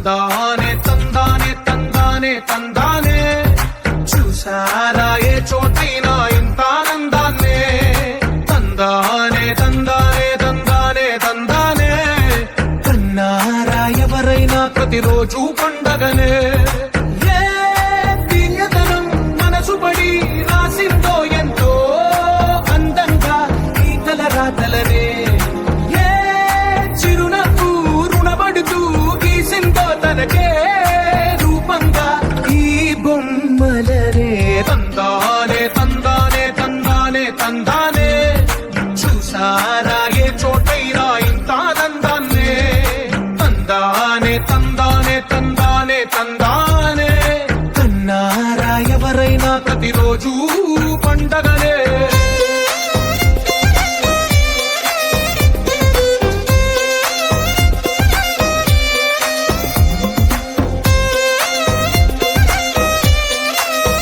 తందానే తందానే తందానే తందానే చూసారా ఏ చోటైనా ఇంత ఆనందాన్నే తందానే తందానే తందానే తందానే కన్నారా ఎవరైనా ప్రతిరోజు పండగనే ఏ దివ్యతనం మనసు పడి రాసిందో ఎంతో అందంగా ఈ తలరాతలనే ఏ చిరునవ్వు రుణపడుతూ గీసిందో తనకే రూపంగా ఈ బొమ్మలనే తందానే తందానే తందానే తందానే చూసారా ఏ చోటైనా ఇంత ఆనందాన్నే తందానే తందానే తందానే తందానే